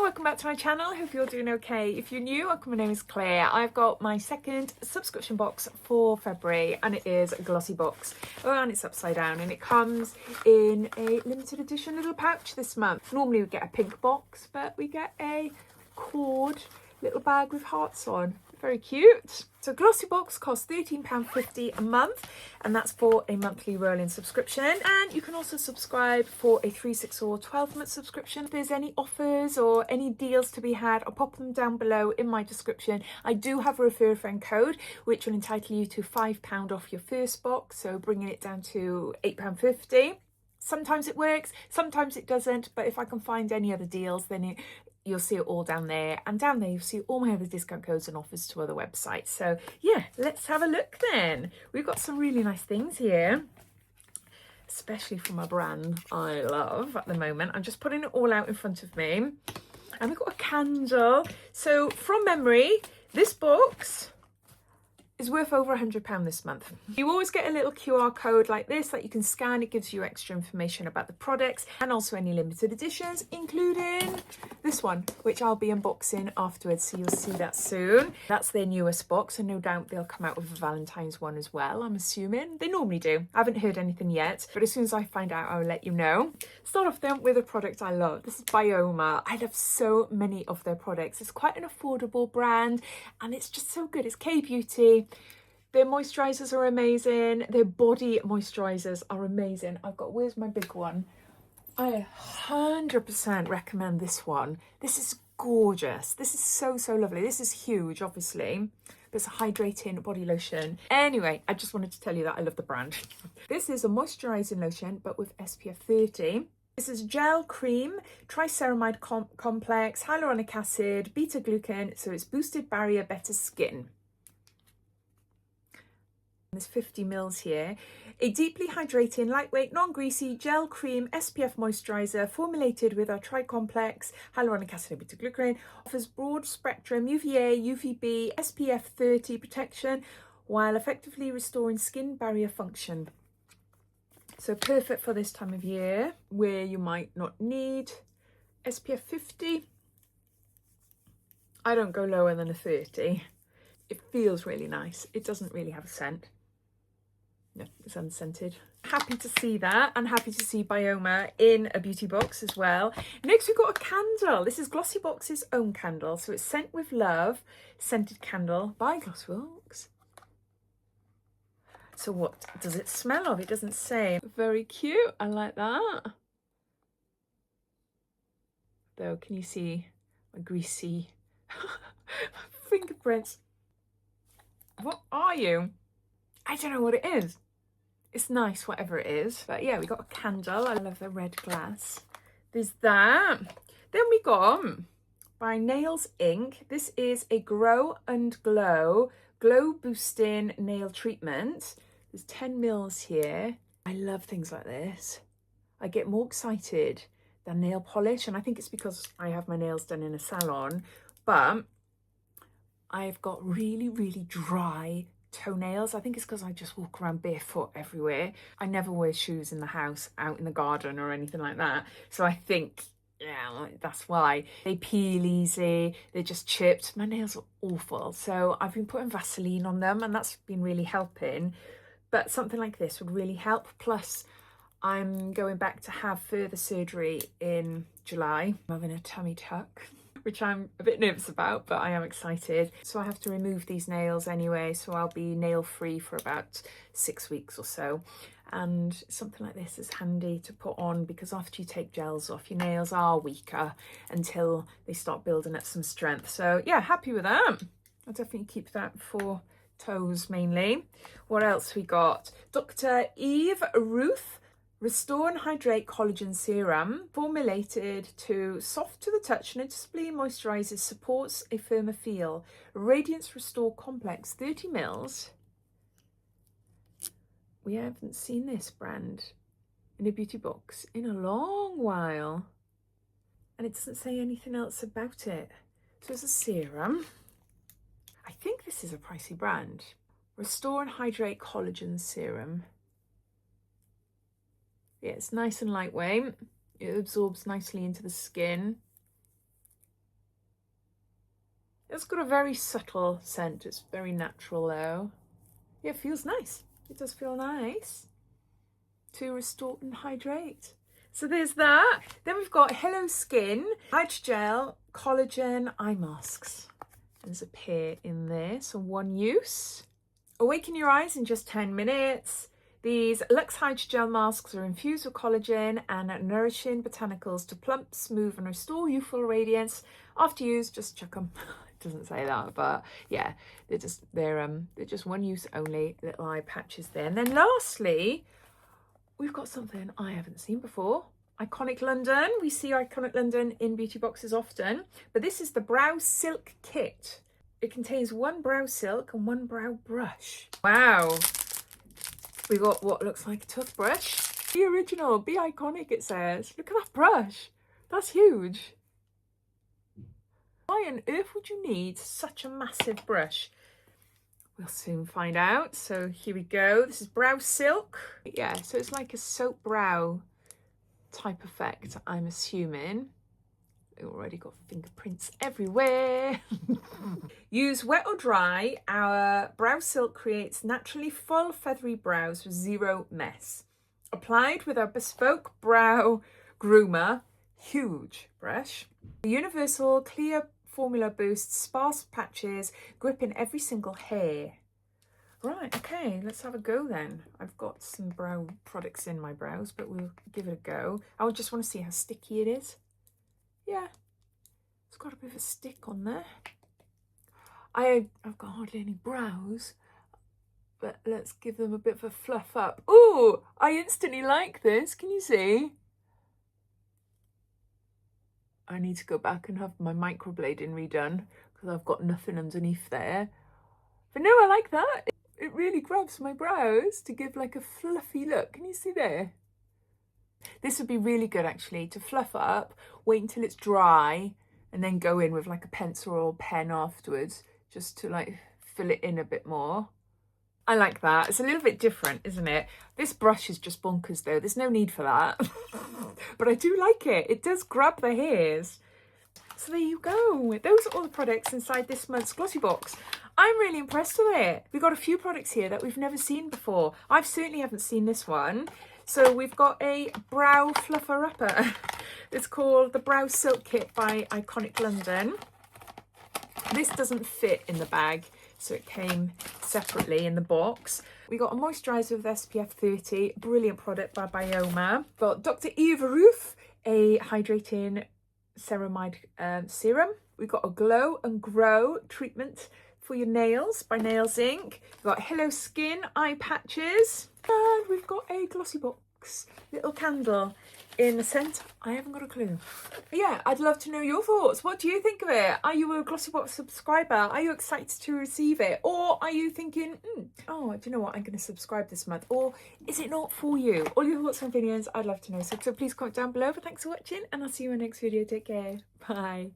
welcome back to my channel. I hope you're doing okay. If you're new, my name is Claire. I've got my second subscription box for February and it is a Glossybox. Oh, and it's upside down and it comes in a limited edition little pouch this month. Normally we get a pink box, but we get a cord little bag with hearts on. Very cute. So Glossybox costs £13.50 a month, and that's for a monthly rolling subscription. And you can also subscribe for a 3, 6 or 12-month subscription. If there's any offers or any deals to be had, I'll pop them down below in my description. I do have a refer a friend code which will entitle you to £5 off your first box, so bringing it down to £8.50. Sometimes it works, sometimes it doesn't, but if I can find any other deals, then you'll see it all down there, and down there you'll see all my other discount codes and offers to other websites. So yeah, let's have a look then. We've got some really nice things here, especially from a brand I love at the moment. I'm just putting it all out in front of me, and we've got a candle. So from memory, this box is worth over £100 this month. You always get a little QR code like this that you can scan. It gives you extra information about the products and also any limited editions, including this one, which I'll be unboxing afterwards, so you'll see that soon. That's their newest box, and no doubt they'll come out with a Valentine's one as well, I'm assuming. They normally do. I haven't heard anything yet, but as soon as I find out, I'll let you know. Start off then with a product I love. This is Byoma. I love so many of their products. It's quite an affordable brand, and it's just so good. It's K-beauty. Their moisturizers are amazing. Their body moisturizers are amazing. where's my big one? I 100% recommend this one. This is gorgeous. This is so lovely. This is huge, obviously. It's a hydrating body lotion. Anyway, I just wanted to tell you that I love the brand. This is a moisturizing lotion, but with SPF 30. This is gel cream, triceramide complex, hyaluronic acid, beta glucan, so it's boosted barrier, better skin. There's 50 mils here. A deeply hydrating, lightweight, non-greasy gel cream SPF moisturizer formulated with our tri-complex hyaluronic acid and beta glucan, offers broad spectrum UVA, UVB, SPF 30 protection while effectively restoring skin barrier function. So perfect for this time of year where you might not need SPF 50. I don't go lower than a 30. It feels really nice. It doesn't really have a scent. No, it's unscented. Happy to see that, and happy to see Byoma in a beauty box as well. Next we've got a candle. This is Glossybox's own candle. So it's Scent with Love, scented candle by Glossybox. So what does it smell of? It doesn't say. Very cute. I like that. Though, can you see my greasy fingerprints? What are you? I don't know what it is. It's nice, whatever it is. But yeah, we got a candle. I love the red glass. There's that. Then we got by Nails Inc. This is a Grow and Glow boosting nail treatment. There's 10 mils here. I love things like this. I get more excited than nail polish, and I think it's because I have my nails done in a salon, but I've got really dry toenails. I think it's because I just walk around barefoot everywhere. I never wear shoes in the house, out in the garden or anything like that. So I think, yeah, that's why. They peel easy, they're just chipped. My nails are awful. So I've been putting Vaseline on them, and that's been really helping. But something like this would really help. Plus, I'm going back to have further surgery in July. I'm having a tummy tuck, which I'm a bit nervous about, but I am excited. So I have to remove these nails anyway, so I'll be nail free for about 6 weeks or so. And something like this is handy to put on, because after you take gels off, your nails are weaker until they start building up some strength. So yeah, happy with that. I'll definitely keep that for toes mainly. What else we got? Dr. Ryouth Restore and Hydrate Collagen Serum, formulated to soft to the touch, noticeably moisturizes, supports a firmer feel. Radiance Restore Complex, 30 mils. We haven't seen this brand in a beauty box in a long while, and it doesn't say anything else about it. So it's a serum. I think this is a pricey brand. Restore and Hydrate Collagen Serum. Yeah, it's nice and lightweight. It absorbs nicely into the skin. It's got a very subtle scent. It's very natural though. Yeah, it feels nice. It does feel nice to restore and hydrate. So there's that. Then we've got Hello Skin Hydrogel Collagen Eye Masks. There's a pair in there, so one use. Awaken your eyes in just 10 minutes. These Luxe Hydrogel masks are infused with collagen and nourishing botanicals to plump, smooth and restore youthful radiance. After use, just chuck them. It doesn't say that, but yeah, they're just one use only, little eye patches there. And then lastly, we've got something I haven't seen before. Iconic London. We see Iconic London in beauty boxes often, but this is the Brow Silk Kit. It contains one brow silk and one brow brush. Wow. We got what looks like a toothbrush. Be original, be iconic, it says. Look at that brush. That's huge. Why on earth would you need such a massive brush? We'll soon find out. So here we go. This is Brow Silk. Yeah, so it's like a soap brow type effect, I'm assuming. We've already got fingerprints everywhere. Use wet or dry. Our Brow Silk creates naturally full feathery brows with zero mess. Applied with our bespoke brow groomer, huge brush. The universal clear formula boosts sparse patches, gripping every single hair. Right, okay, let's have a go then. I've got some brow products in my brows, but we'll give it a go. I just want to see how sticky it is. Yeah, it's got a bit of a stick on there. I've got hardly any brows, but let's give them a bit of a fluff up. Ooh, I instantly like this. Can you see? I need to go back and have my microblading redone because I've got nothing underneath there. But no, I like that. It really grabs my brows to give like a fluffy look. Can you see there? This would be really good actually to fluff up, wait until it's dry and then go in with like a pencil or pen afterwards just to like fill it in a bit more. I like that. It's a little bit different, isn't it? This brush is just bonkers though. There's no need for that. But I do like it. It does grab the hairs. So there you go. Those are all the products inside this month's Glossybox. I'm really impressed with it. We've got a few products here that we've never seen before. I certainly haven't seen this one. So we've got a brow fluffer upper. It's called the Brow Silk Kit by Iconic London. This doesn't fit in the bag, so it came separately in the box. We got a moisturiser with SPF 30, brilliant product by Byoma. Got Dr. Ryouth, a hydrating ceramide serum. We've got a Glow and Grow treatment for your nails by Nails Inc. We've got Hello Skin eye patches. And we've got a Glossybox little candle in a scent. I haven't got a clue. But yeah, I'd love to know your thoughts. What do you think of it? Are you a Glossybox subscriber? Are you excited to receive it? Or are you thinking, oh, do you know what? I'm going to subscribe this month. Or is it not for you? All your thoughts and opinions, I'd love to know. So please comment down below. But thanks for watching and I'll see you in my next video. Take care. Bye.